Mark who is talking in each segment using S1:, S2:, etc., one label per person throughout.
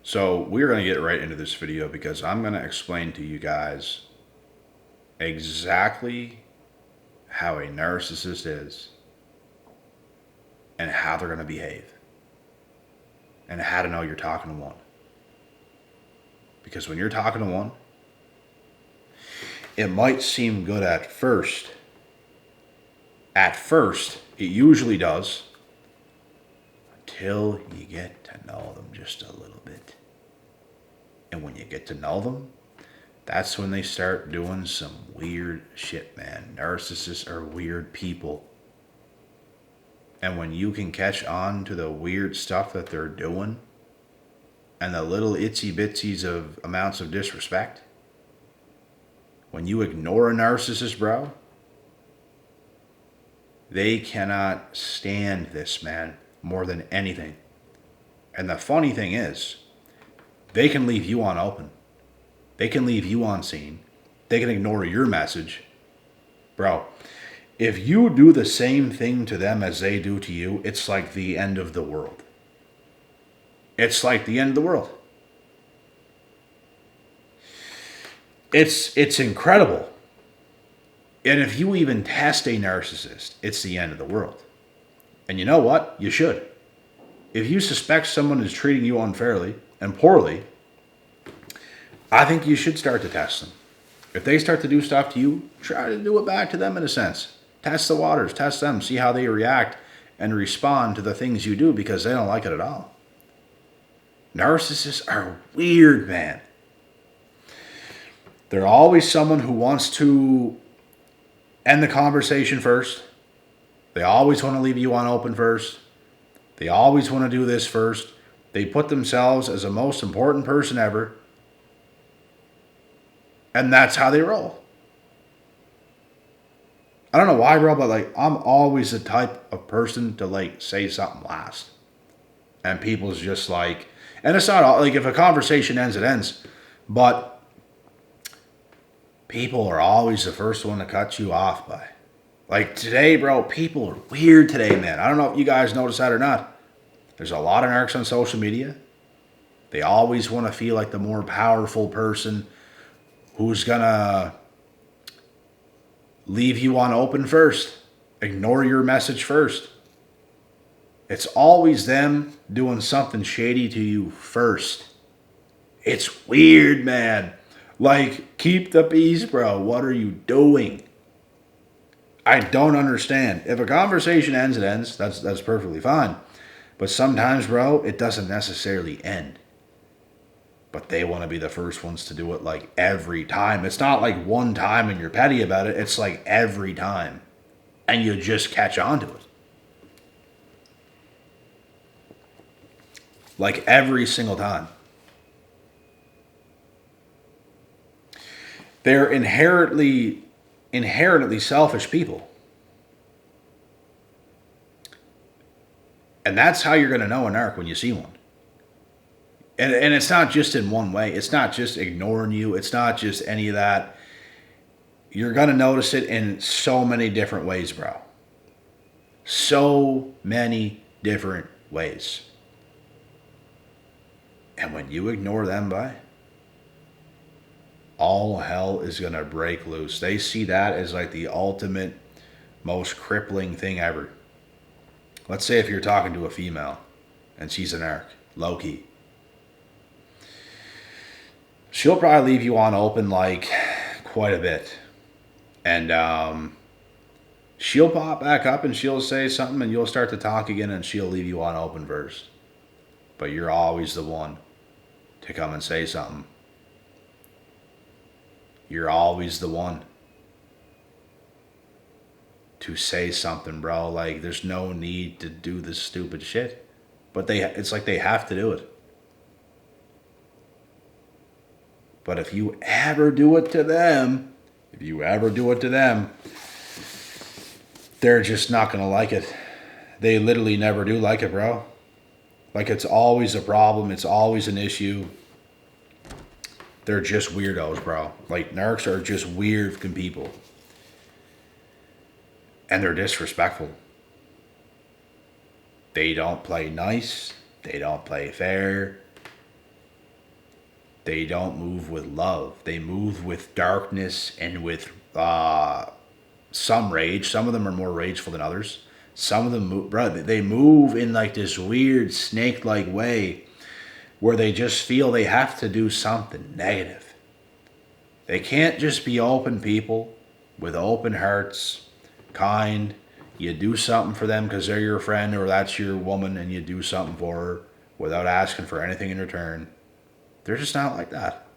S1: So we're going to get right into this video because I'm going to explain to you guys exactly how a narcissist is and how they're going to behave and how to know you're talking to one. Because when you're talking to one, it might seem good at first. At first, it usually does until you get to know them just a little bit. And when you get to know them, that's when they start doing some weird shit, man. Narcissists are weird people. And when you can catch on to the weird stuff that they're doing and the little itsy bitsies of amounts of disrespect, when you ignore a narcissist, bro, they cannot stand this, man, more than anything. And the funny thing is, they can leave you on open. They can leave you on scene. They can ignore your message. Bro, if you do the same thing to them as they do to you, it's like the end of the world. It's like the end of the world. It's incredible. And if you even test a narcissist, it's the end of the world. And you know what? You should. If you suspect someone is treating you unfairly and poorly, I think you should start to test them. If they start to do stuff to you, try to do it back to them in a sense. Test the waters, test them, see how they react and respond to the things you do because they don't like it at all. Narcissists are weird, man. They're always someone who wants to end the conversation first. They always want to leave you on open first. They always want to do this first. They put themselves as the most important person ever. And that's how they roll. I don't know why, bro, but I'm always the type of person to say something last. And people's just and it's not all, if a conversation ends, it ends. But people are always the first one to cut you off by. Today, bro, people are weird today, man. I don't know if you guys notice that or not. There's a lot of narcs on social media. They always want to feel like the more powerful person who's gonna leave you on open first, ignore your message first. It's always them doing something shady to you first. It's weird, man. Keep the peace, bro. What are you doing? I don't understand. If a conversation ends, it ends. That's perfectly fine. But sometimes, bro, it doesn't necessarily end. But they want to be the first ones to do it every time. It's not one time and you're petty about it. It's every time. And you just catch on to it. Every single time. They're inherently selfish people. And that's how you're going to know a narc when you see one. And it's not just in one way. It's not just ignoring you. It's not just any of that. You're going to notice it in so many different ways, bro. So many different ways. And when you ignore them, all hell is going to break loose. They see that as the ultimate, most crippling thing ever. Let's say if you're talking to a female and she's an narc, low key. She'll probably leave you on open quite a bit. And she'll pop back up and she'll say something and you'll start to talk again and she'll leave you on open first. But you're always the one to come and say something. You're always the one to say something, bro. There's no need to do this stupid shit. But it's they have to do it. But if you ever do it to them, they're just not going to like it. They literally never do like it, bro. It's always a problem. It's always an issue. They're just weirdos, bro. Narcs are just weird people. And they're disrespectful. They don't play nice. They don't play fair. They don't move with love. They move with darkness and with some rage. Some of them are more rageful than others. Some of them, they move in like this weird snake-like way where they just feel they have to do something negative. They can't just be open people with open hearts, kind. You do something for them because they're your friend or that's your woman and you do something for her without asking for anything in return. They're just not like that.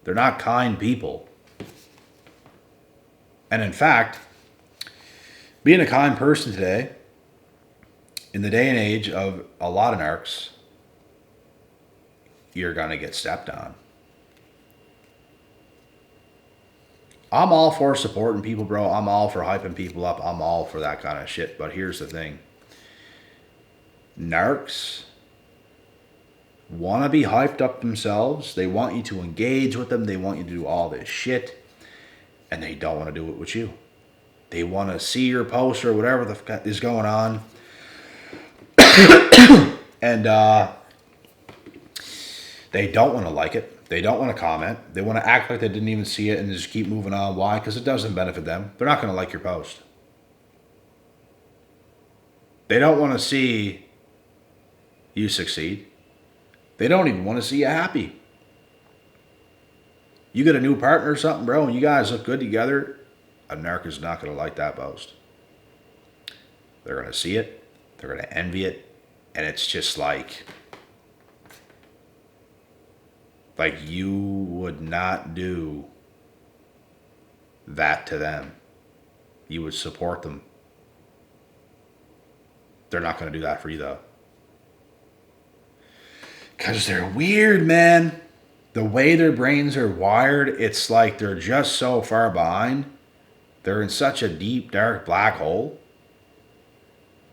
S1: They're not kind people. And in fact, being a kind person today, in the day and age of a lot of narcs, you're going to get stepped on. I'm all for supporting people, bro. I'm all for hyping people up. I'm all for that kind of shit. But here's the thing. Narcs want to be hyped up themselves. They want you to engage with them. They want you to do all this shit. And they don't want to do it with you. They want to see your post or whatever the fuck is going on. And they don't want to like it. They don't want to comment. They want to act like they didn't even see it and just keep moving on. Why? Because it doesn't benefit them. They're not going to like your post. They don't want to see you succeed. They don't even want to see you happy. You get a new partner or something, bro, and you guys look good together, a narc is not going to like that post. They're going to see it. They're going to envy it. And it's just like you would not do that to them. You would support them. They're not going to do that for you, though. Because they're weird, man. The way their brains are wired, it's like they're just so far behind. They're in such a deep, dark black hole.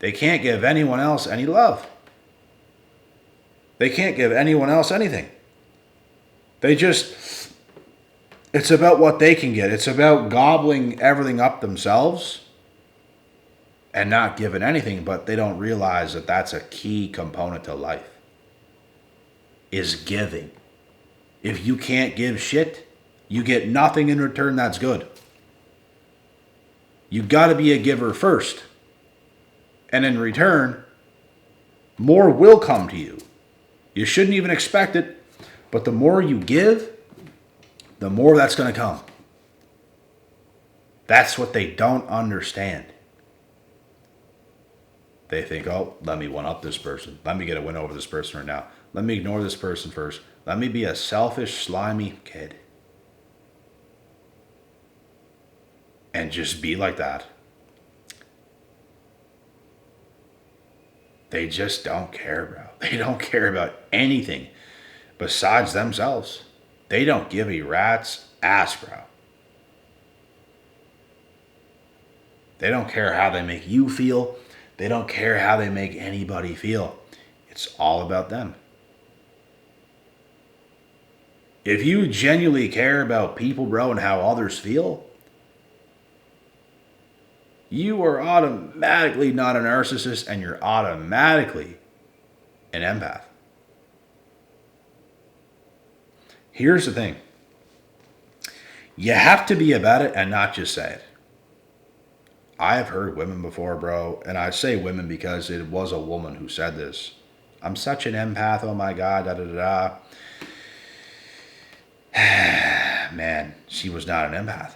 S1: They can't give anyone else any love. They can't give anyone else anything. It's about what they can get. It's about gobbling everything up themselves and not giving anything, but they don't realize that that's a key component to life, is giving. If you can't give shit, you get nothing in return that's good. You got to be a giver first. And in return, more will come to you. You shouldn't even expect it, but the more you give, the more that's going to come. That's what they don't understand. They think, oh, let me one up this person. Let me get a win over this person right now. Let me ignore this person first. Let me be a selfish, slimy kid. And just be like that. They just don't care, bro. They don't care about anything besides themselves. They don't give a rat's ass, bro. They don't care how they make you feel. They don't care how they make anybody feel. It's all about them. If you genuinely care about people, bro, and how others feel, you are automatically not a narcissist and you're automatically an empath. Here's the thing. You have to be about it and not just say it. I have heard women before, bro, and I say women because it was a woman who said this. I'm such an empath, oh my God, da-da-da-da. Man, she was not an empath.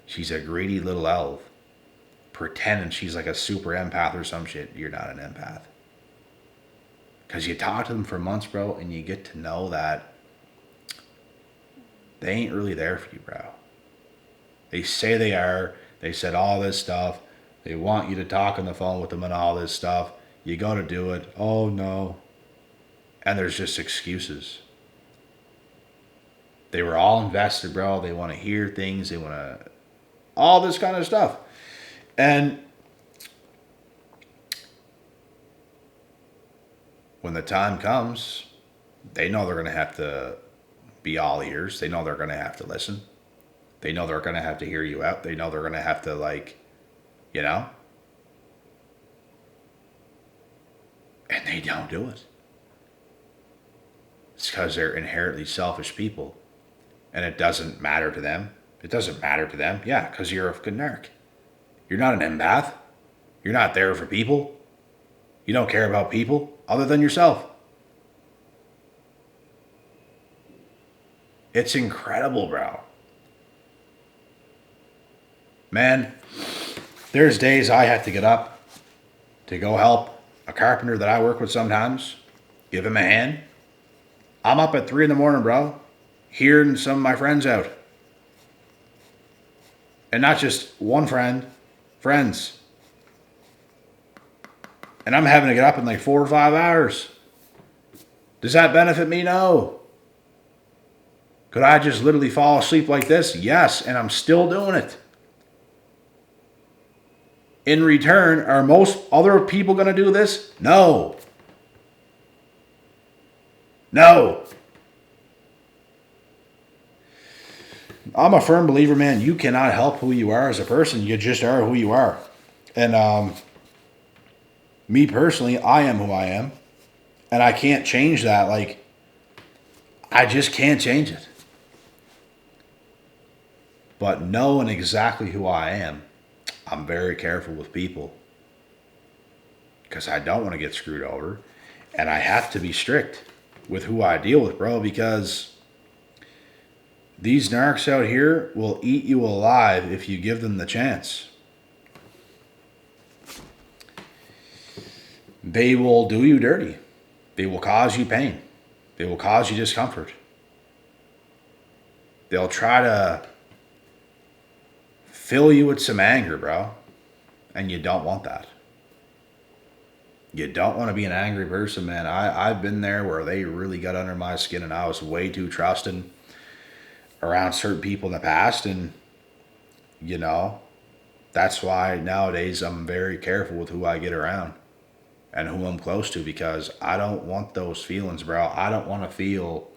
S1: She's a greedy little elf pretending she's like a super empath or some shit. You're not an empath. Because you talk to them for months, bro, and you get to know that they ain't really there for you, bro. They say they are. They said all this stuff. They want you to talk on the phone with them and all this stuff. You go to do it. Oh, no. And there's just excuses. They were all invested, bro. They want to hear things. They want to... all this kind of stuff. And when the time comes, they know they're going to have to be all ears. They know they're going to have to listen. They know they're going to have to hear you out. They know they're going to have to, like, you know? And they don't do it. It's because they're inherently selfish people. And it doesn't matter to them. It doesn't matter to them. Yeah, because you're a fucking narc. You're not an empath. You're not there for people. You don't care about people other than yourself. It's incredible, bro. Man, there's days I have to get up to go help a carpenter that I work with sometimes, give him a hand. I'm up at 3 in the morning, bro, hearing some of my friends out. And not just one friend, friends. And I'm having to get up in like 4 or 5 hours. Does that benefit me? No. Could I just literally fall asleep like this? Yes, and I'm still doing it. In return, are most other people going to do this? No. No. I'm a firm believer, man, you cannot help who you are as a person. You just are who you are. And me personally, I am who I am. And I can't change that. Like, I just can't change it. But knowing exactly who I am, I'm very careful with people. Because I don't want to get screwed over. And I have to be strict with who I deal with, bro, because these narcs out here will eat you alive if you give them the chance. They will do you dirty. They will cause you pain. They will cause you discomfort. They'll try to fill you with some anger, bro. And you don't want that. You don't want to be an angry person, man. I've been there where they really got under my skin and I was way too trusting around certain people in the past. And, you know, that's why nowadays I'm very careful with who I get around and who I'm close to, because I don't want those feelings, bro. I don't want to feel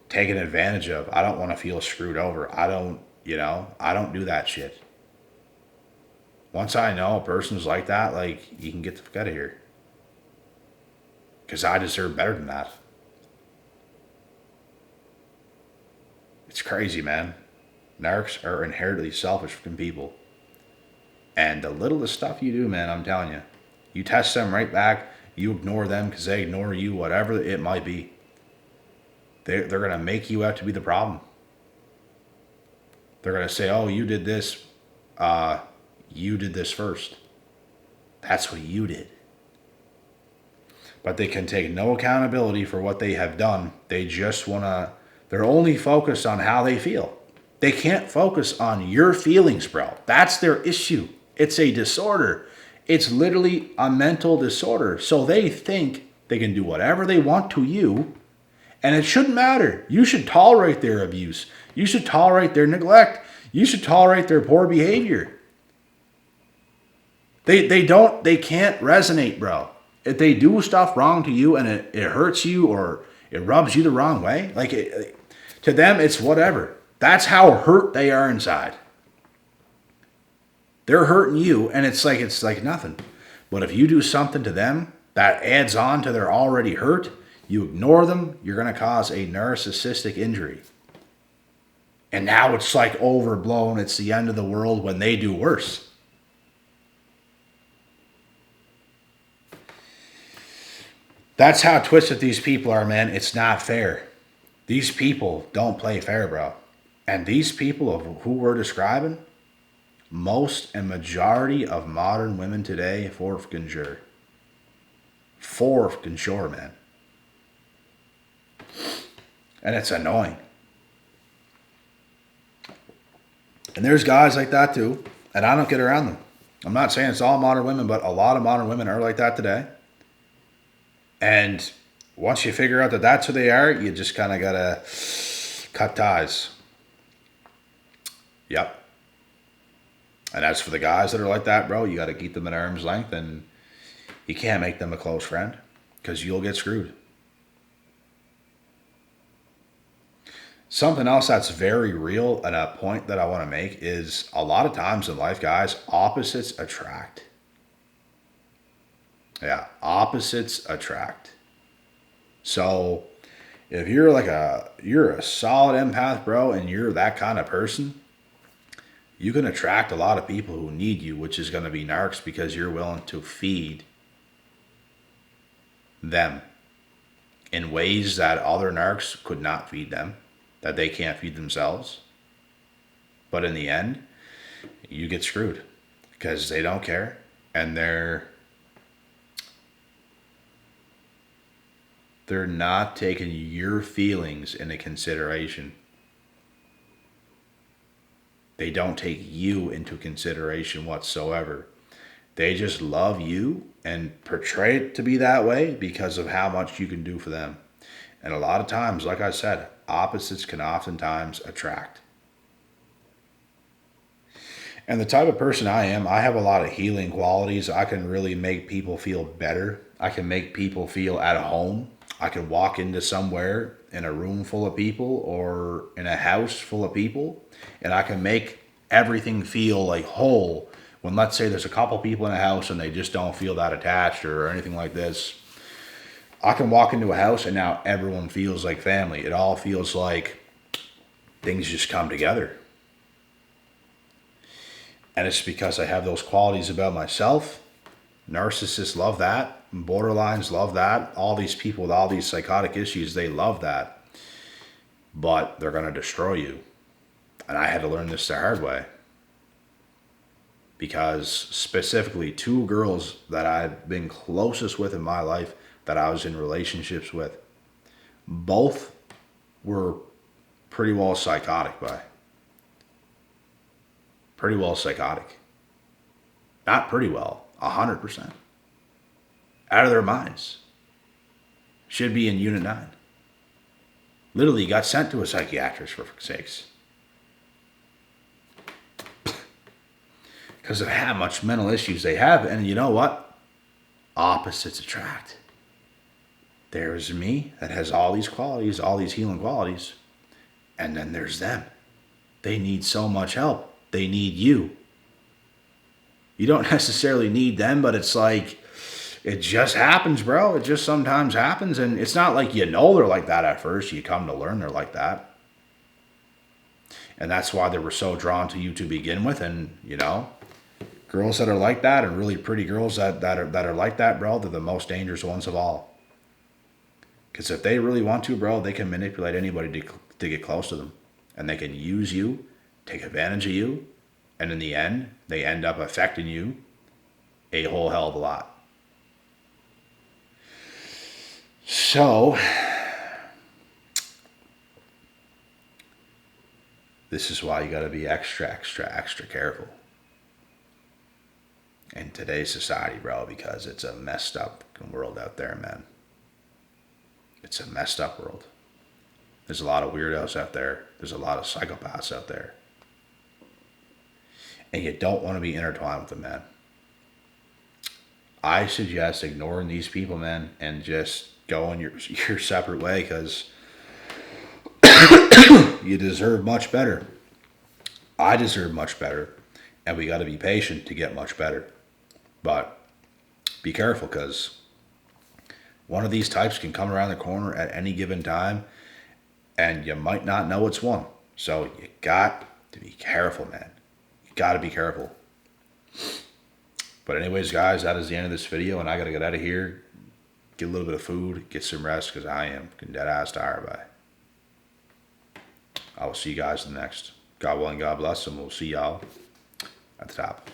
S1: taken advantage of. I don't want to feel screwed over. I don't do that shit. Once I know a person's like that, like, you can get the fuck out of here. Because I deserve better than that. It's crazy, man. Narcs are inherently selfish fucking people. And the littlest stuff you do, man, I'm telling you. You test them right back. You ignore them because they ignore you, whatever it might be. They're going to make you out to be the problem. They're going to say, oh, you did this. You did this first. That's what you did. But they can take no accountability for what they have done. They just want to, they're only focused on how they feel. They can't focus on your feelings, bro. That's their issue. It's a disorder. It's literally a mental disorder. So they think they can do whatever they want to you, and it shouldn't matter. You should tolerate their abuse. You should tolerate their neglect. You should tolerate their poor behavior. They can't resonate, bro. If they do stuff wrong to you and it hurts you or it rubs you the wrong way, to them, it's whatever. That's how hurt they are inside. They're hurting you, and it's like nothing. But if you do something to them that adds on to their already hurt, you ignore them, you're going to cause a narcissistic injury. And now it's like overblown. It's the end of the world when they do worse. That's how twisted these people are, man. It's not fair. These people don't play fair, bro. And these people of who we're describing, most and majority of modern women today, for fucking sure. For fucking sure, man. And it's annoying. And there's guys like that too, and I don't get around them. I'm not saying it's all modern women, but a lot of modern women are like that today. And once you figure out that that's who they are, you just kind of got to cut ties. Yep. And as for the guys that are like that, bro, you got to keep them at arm's length, and you can't make them a close friend because you'll get screwed. Something else that's very real and a point that I want to make is a lot of times in life, guys, opposites attract. Yeah, opposites attract. So If you're a solid empath, bro, and you're that kind of person, you can attract a lot of people who need you, which is going to be narcs because you're willing to feed them in ways that other narcs could not feed them, that they can't feed themselves. But in the end, you get screwed because they don't care, and they're not taking your feelings into consideration. They don't take you into consideration whatsoever. They just love you and portray it to be that way because of how much you can do for them. And a lot of times, like I said, opposites can oftentimes attract. And the type of person I am, I have a lot of healing qualities. I can really make people feel better. I can make people feel at home. I can walk into somewhere in a room full of people or in a house full of people, and I can make everything feel like whole. When, let's say, there's a couple people in a house and they just don't feel that attached or anything like this, I can walk into a house and now everyone feels like family. It all feels like things just come together. And it's because I have those qualities about myself. Narcissists love that. Borderlines love that. All these people with all these psychotic issues, they love that. But they're going to destroy you. And I had to learn this the hard way. Because specifically 2 girls that I've been closest with in my life, that I was in relationships with, both were pretty well psychotic by. Pretty well psychotic. Not pretty well, 100%. Out of their minds. Should be in Unit 9. Literally got sent to a psychiatrist, for sakes. Because of how much mental issues they have. And you know what? Opposites attract. There's me that has all these qualities, all these healing qualities. And then there's them. They need so much help. They need you. You don't necessarily need them, but it's like, it just happens, bro. It just sometimes happens. And it's not like you know they're like that at first. You come to learn they're like that. And that's why they were so drawn to you to begin with. And, you know, girls that are like that, and really pretty girls that are like that, bro, they're the most dangerous ones of all. Because if they really want to, bro, they can manipulate anybody to get close to them. And they can use you, take advantage of you, and in the end, they end up affecting you a whole hell of a lot. So, this is why you got to be extra, extra, extra careful in today's society, bro, because it's a messed up world out there, man. It's a messed up world. There's a lot of weirdos out there. There's a lot of psychopaths out there. And you don't want to be intertwined with them, man. I suggest ignoring these people, man, and just going your separate way, because you deserve much better. I deserve much better. And we got to be patient to get much better. But be careful, because one of these types can come around the corner at any given time, and you might not know it's one. So you got to be careful, man. You got to be careful. But anyways, guys, that is the end of this video, and I got to get out of here, get a little bit of food, get some rest, because I am dead ass tired by. I will see you guys in the next. God willing, God bless, and we'll see y'all at the top.